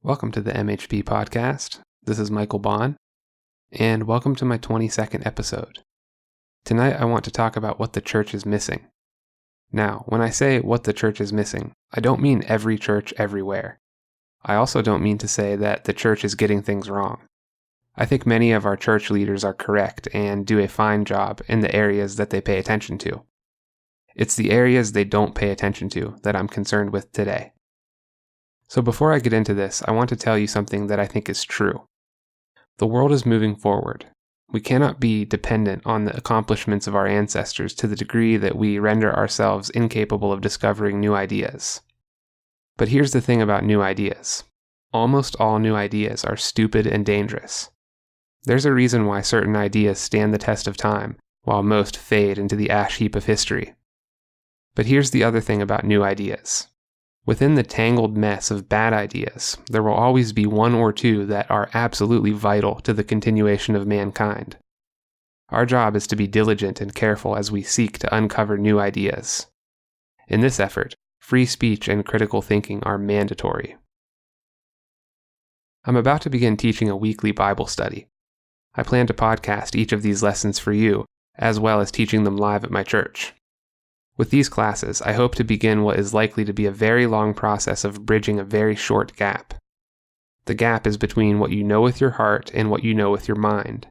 Welcome to the MHB podcast. This is Michael Bond, and welcome to my 22nd episode. Tonight I want to talk about what the church is missing. Now, when I say what the church is missing, I don't mean every church everywhere. I also don't mean to say that the church is getting things wrong. I think many of our church leaders are correct and do a fine job in the areas that they pay attention to. It's the areas they don't pay attention to that I'm concerned with today. So before I get into this, I want to tell you something that I think is true. The world is moving forward. We cannot be dependent on the accomplishments of our ancestors to the degree that we render ourselves incapable of discovering new ideas. But here's the thing about new ideas. Almost all new ideas are stupid and dangerous. There's a reason why certain ideas stand the test of time, while most fade into the ash heap of history. But here's the other thing about new ideas. Within the tangled mess of bad ideas, there will always be one or two that are absolutely vital to the continuation of mankind. Our job is to be diligent and careful as we seek to uncover new ideas. In this effort, free speech and critical thinking are mandatory. I'm about to begin teaching a weekly Bible study. I plan to podcast each of these lessons for you, as well as teaching them live at my church. With these classes, I hope to begin what is likely to be a very long process of bridging a very short gap. The gap is between what you know with your heart and what you know with your mind.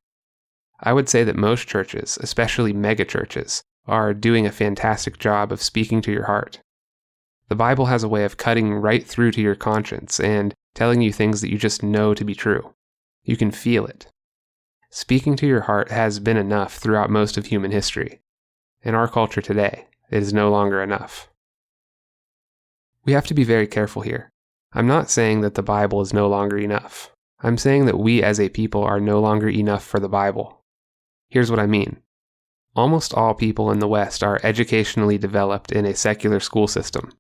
I would say that most churches, especially megachurches, are doing a fantastic job of speaking to your heart. The Bible has a way of cutting right through to your conscience and telling you things that you just know to be true. You can feel it. Speaking to your heart has been enough throughout most of human history. In our culture today, it is no longer enough. We have to be very careful here. I'm not saying that the Bible is no longer enough. I'm saying that we as a people are no longer enough for the Bible. Here's what I mean. Almost all people in the West are educationally developed in a secular school system.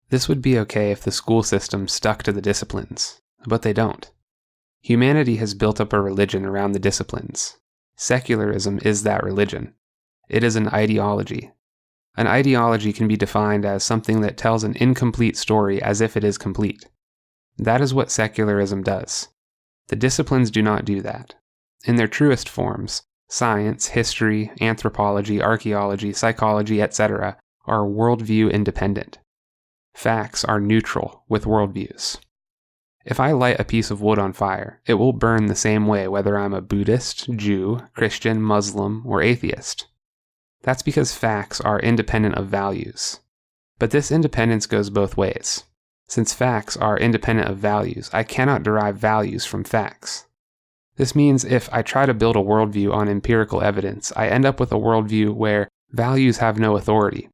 This would be okay if the school system stuck to the disciplines, but they don't. Humanity has built up a religion around the disciplines. Secularism is that religion. It is an ideology. An ideology can be defined as something that tells an incomplete story as if it is complete. That is what secularism does. The disciplines do not do that. In their truest forms, science, history, anthropology, archaeology, psychology, etc., are worldview independent. Facts are neutral with worldviews. If I light a piece of wood on fire, it will burn the same way whether I'm a Buddhist, Jew, Christian, Muslim, or atheist. That's because facts are independent of values. But this independence goes both ways. Since facts are independent of values, I cannot derive values from facts. This means if I try to build a worldview on empirical evidence, I end up with a worldview where values have no authority.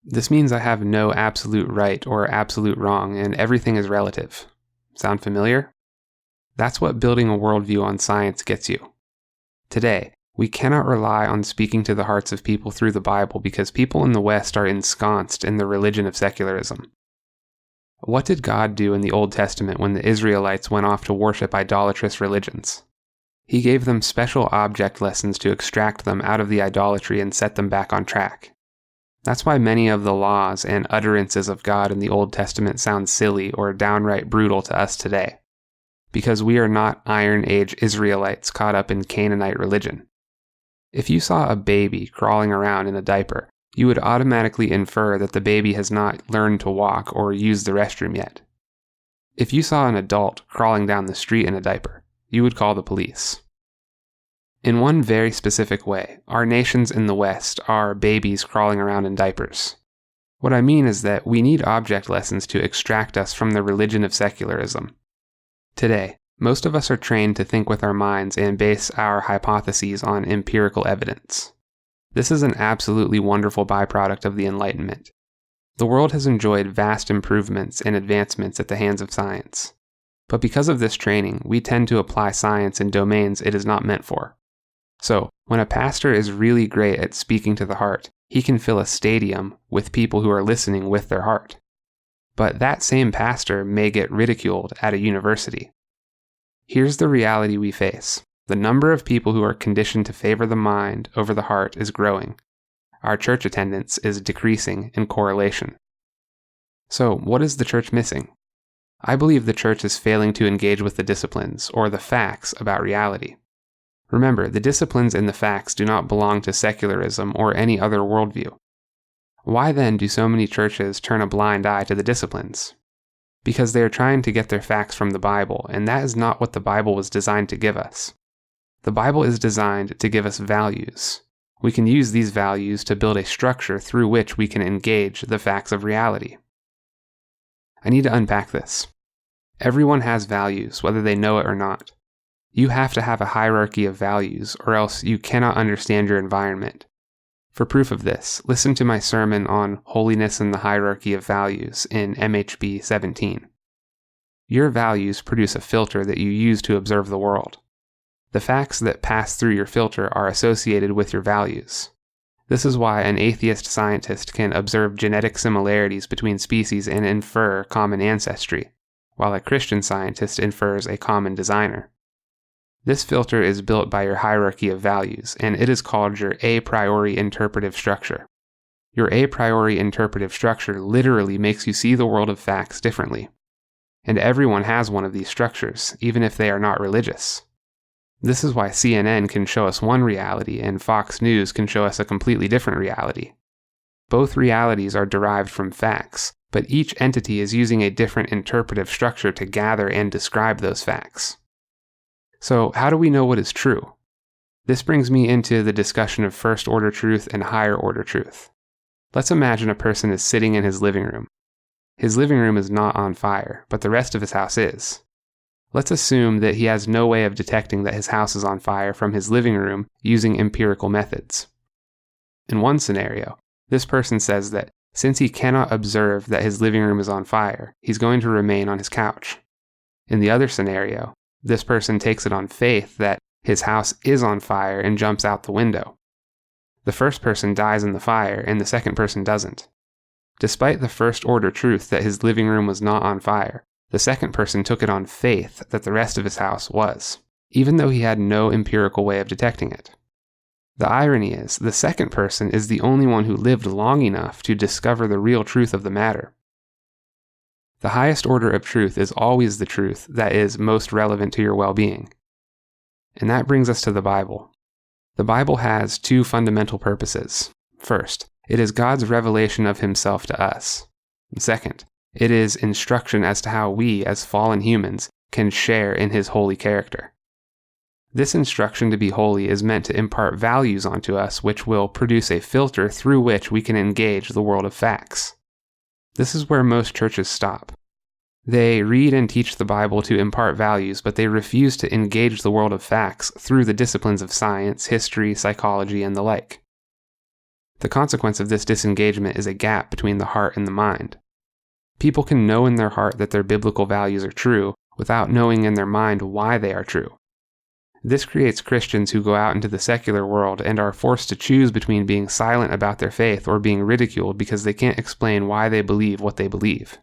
This means I have no absolute right or absolute wrong, and everything is relative. Sound familiar? That's what building a worldview on science gets you. Today, we cannot rely on speaking to the hearts of people through the Bible because people in the West are ensconced in the religion of secularism. What did God do in the Old Testament when the Israelites went off to worship idolatrous religions? He gave them special object lessons to extract them out of the idolatry and set them back on track. That's why many of the laws and utterances of God in the Old Testament sound silly or downright brutal to us today. Because we are not Iron Age Israelites caught up in Canaanite religion. If you saw a baby crawling around in a diaper, you would automatically infer that the baby has not learned to walk or use the restroom yet. If you saw an adult crawling down the street in a diaper, you would call the police. In one very specific way, our nations in the West are babies crawling around in diapers. What I mean is that we need object lessons to extract us from the religion of secularism. Today, most of us are trained to think with our minds and base our hypotheses on empirical evidence. This is an absolutely wonderful byproduct of the Enlightenment. The world has enjoyed vast improvements and advancements at the hands of science. But because of this training, we tend to apply science in domains it is not meant for. So, when a pastor is really great at speaking to the heart, he can fill a stadium with people who are listening with their heart. But that same pastor may get ridiculed at a university. Here's the reality we face. The number of people who are conditioned to favor the mind over the heart is growing. Our church attendance is decreasing in correlation. So, what is the church missing? I believe the church is failing to engage with the disciplines, or the facts, about reality. Remember, the disciplines and the facts do not belong to secularism or any other worldview. Why then do so many churches turn a blind eye to the disciplines? Because they are trying to get their facts from the Bible, and that is not what the Bible was designed to give us. The Bible is designed to give us values. We can use these values to build a structure through which we can engage the facts of reality. I need to unpack this. Everyone has values, whether they know it or not. You have to have a hierarchy of values, or else you cannot understand your environment. For proof of this, listen to my sermon on Holiness and the Hierarchy of Values in MHB 17. Your values produce a filter that you use to observe the world. The facts that pass through your filter are associated with your values. This is why an atheist scientist can observe genetic similarities between species and infer common ancestry, while a Christian scientist infers a common designer. This filter is built by your hierarchy of values, and it is called your a priori interpretive structure. Your a priori interpretive structure literally makes you see the world of facts differently. And everyone has one of these structures, even if they are not religious. This is why CNN can show us one reality and Fox News can show us a completely different reality. Both realities are derived from facts, but each entity is using a different interpretive structure to gather and describe those facts. So, how do we know what is true? This brings me into the discussion of first-order truth and higher-order truth. Let's imagine a person is sitting in his living room. His living room is not on fire, but the rest of his house is. Let's assume that he has no way of detecting that his house is on fire from his living room using empirical methods. In one scenario, this person says that since he cannot observe that his living room is on fire, he's going to remain on his couch. In the other scenario, this person takes it on faith that his house is on fire and jumps out the window. The first person dies in the fire and the second person doesn't. Despite the first-order truth that his living room was not on fire, the second person took it on faith that the rest of his house was, even though he had no empirical way of detecting it. The irony is, the second person is the only one who lived long enough to discover the real truth of the matter. The highest order of truth is always the truth that is most relevant to your well-being. And that brings us to the Bible. The Bible has two fundamental purposes. First, it is God's revelation of himself to us. Second, it is instruction as to how we, as fallen humans, can share in his holy character. This instruction to be holy is meant to impart values onto us which will produce a filter through which we can engage the world of facts. This is where most churches stop. They read and teach the Bible to impart values, but they refuse to engage the world of facts through the disciplines of science, history, psychology, and the like. The consequence of this disengagement is a gap between the heart and the mind. People can know in their heart that their biblical values are true without knowing in their mind why they are true. This creates Christians who go out into the secular world and are forced to choose between being silent about their faith or being ridiculed because they can't explain why they believe what they believe.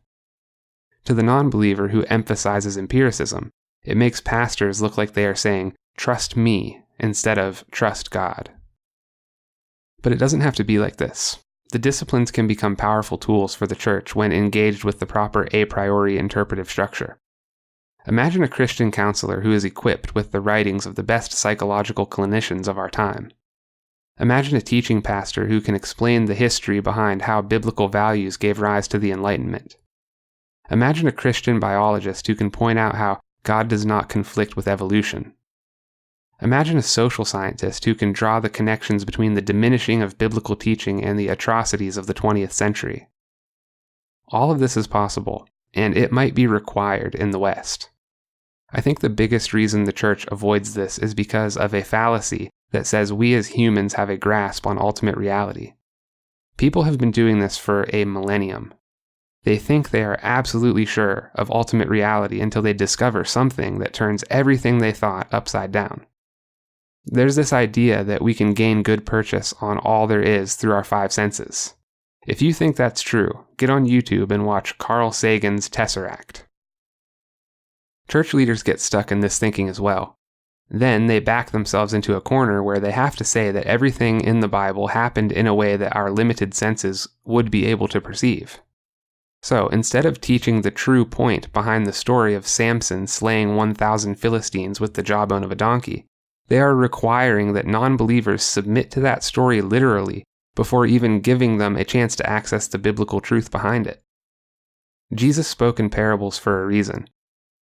To the non-believer who emphasizes empiricism, it makes pastors look like they are saying, "Trust me," instead of "Trust God." But it doesn't have to be like this. The disciplines can become powerful tools for the church when engaged with the proper a priori interpretive structure. Imagine a Christian counselor who is equipped with the writings of the best psychological clinicians of our time. Imagine a teaching pastor who can explain the history behind how biblical values gave rise to the Enlightenment. Imagine a Christian biologist who can point out how God does not conflict with evolution. Imagine a social scientist who can draw the connections between the diminishing of biblical teaching and the atrocities of the 20th century. All of this is possible, and it might be required in the West. I think the biggest reason the church avoids this is because of a fallacy that says we as humans have a grasp on ultimate reality. People have been doing this for a millennium. They think they are absolutely sure of ultimate reality until they discover something that turns everything they thought upside down. There's this idea that we can gain good purchase on all there is through our five senses. If you think that's true, get on YouTube and watch Carl Sagan's Tesseract. Church leaders get stuck in this thinking as well. Then they back themselves into a corner where they have to say that everything in the Bible happened in a way that our limited senses would be able to perceive. So, instead of teaching the true point behind the story of Samson slaying 1,000 Philistines with the jawbone of a donkey, they are requiring that non-believers submit to that story literally before even giving them a chance to access the biblical truth behind it. Jesus spoke in parables for a reason.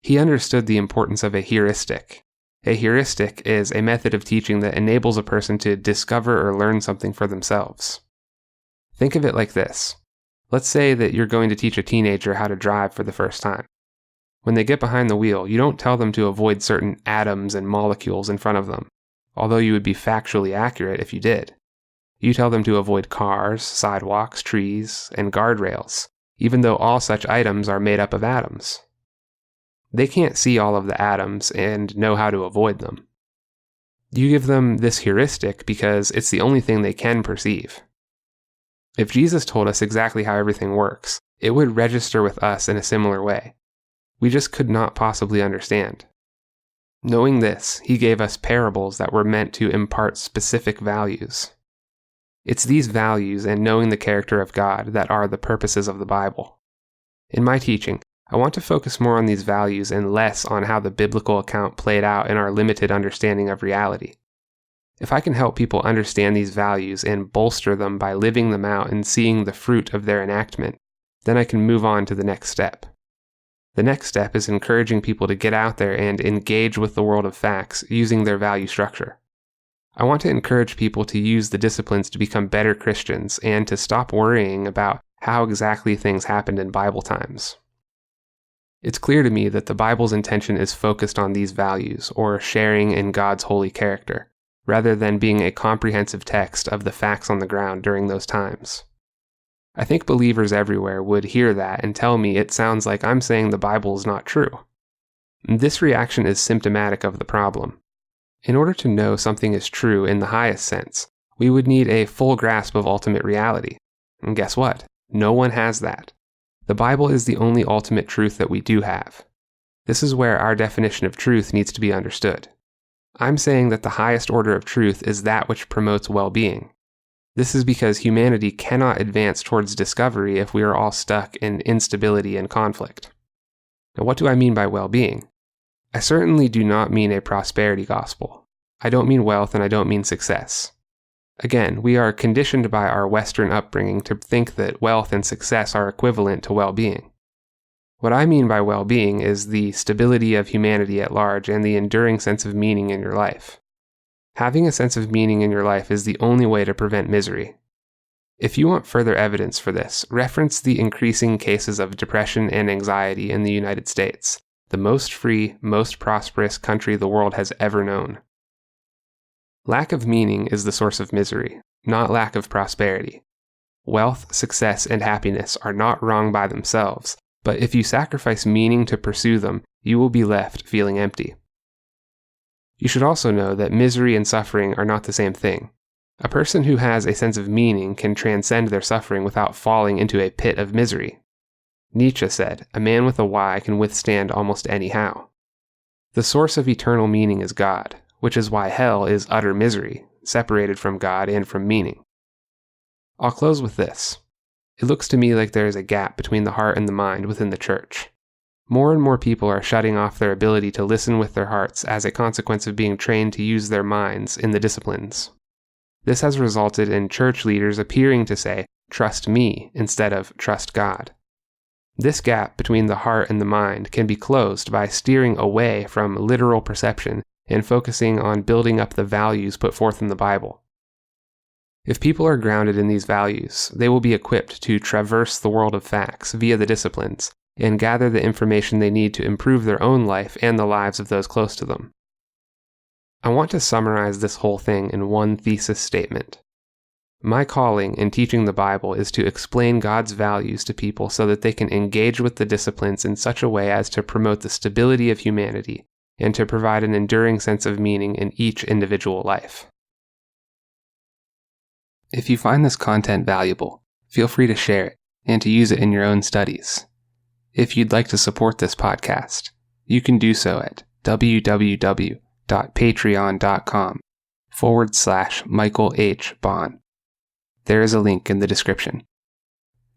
He understood the importance of a heuristic. A heuristic is a method of teaching that enables a person to discover or learn something for themselves. Think of it like this. Let's say that you're going to teach a teenager how to drive for the first time. When they get behind the wheel, you don't tell them to avoid certain atoms and molecules in front of them, although you would be factually accurate if you did. You tell them to avoid cars, sidewalks, trees, and guardrails, even though all such items are made up of atoms. They can't see all of the atoms and know how to avoid them. You give them this heuristic because it's the only thing they can perceive. If Jesus told us exactly how everything works, it would register with us in a similar way. We just could not possibly understand. Knowing this, he gave us parables that were meant to impart specific values. It's these values and knowing the character of God that are the purposes of the Bible. In my teaching, I want to focus more on these values and less on how the biblical account played out in our limited understanding of reality. If I can help people understand these values and bolster them by living them out and seeing the fruit of their enactment, then I can move on to the next step. The next step is encouraging people to get out there and engage with the world of facts using their value structure. I want to encourage people to use the disciplines to become better Christians and to stop worrying about how exactly things happened in Bible times. It's clear to me that the Bible's intention is focused on these values, or sharing in God's holy character, rather than being a comprehensive text of the facts on the ground during those times. I think believers everywhere would hear that and tell me it sounds like I'm saying the Bible is not true. This reaction is symptomatic of the problem. In order to know something is true in the highest sense, we would need a full grasp of ultimate reality. And guess what? No one has that. The Bible is the only ultimate truth that we do have. This is where our definition of truth needs to be understood. I'm saying that the highest order of truth is that which promotes well-being. This is because humanity cannot advance towards discovery if we are all stuck in instability and conflict. Now, what do I mean by well-being? I certainly do not mean a prosperity gospel. I don't mean wealth and I don't mean success. Again, we are conditioned by our Western upbringing to think that wealth and success are equivalent to well-being. What I mean by well-being is the stability of humanity at large and the enduring sense of meaning in your life. Having a sense of meaning in your life is the only way to prevent misery. If you want further evidence for this, reference the increasing cases of depression and anxiety in the United States, the most free, most prosperous country the world has ever known. Lack of meaning is the source of misery, not lack of prosperity. Wealth, success, and happiness are not wrong by themselves, but if you sacrifice meaning to pursue them, you will be left feeling empty. You should also know that misery and suffering are not the same thing. A person who has a sense of meaning can transcend their suffering without falling into a pit of misery. Nietzsche said, "A man with a why can withstand almost any how." The source of eternal meaning is God, which is why hell is utter misery, separated from God and from meaning. I'll close with this. It looks to me like there is a gap between the heart and the mind within the church. More and more people are shutting off their ability to listen with their hearts as a consequence of being trained to use their minds in the disciplines. This has resulted in church leaders appearing to say, "Trust me," instead of "Trust God." This gap between the heart and the mind can be closed by steering away from literal perception and focusing on building up the values put forth in the Bible. If people are grounded in these values, they will be equipped to traverse the world of facts via the disciplines and gather the information they need to improve their own life and the lives of those close to them. I want to summarize this whole thing in one thesis statement. My calling in teaching the Bible is to explain God's values to people so that they can engage with the disciplines in such a way as to promote the stability of humanity and to provide an enduring sense of meaning in each individual life. If you find this content valuable, feel free to share it and to use it in your own studies. If you'd like to support this podcast, you can do so at www.patreon.com/Michael H. Bond. There is a link in the description.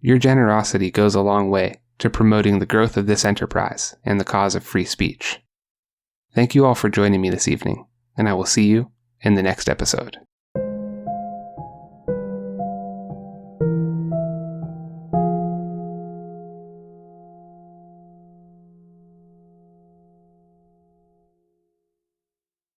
Your generosity goes a long way to promoting the growth of this enterprise and the cause of free speech. Thank you all for joining me this evening, and I will see you in the next episode.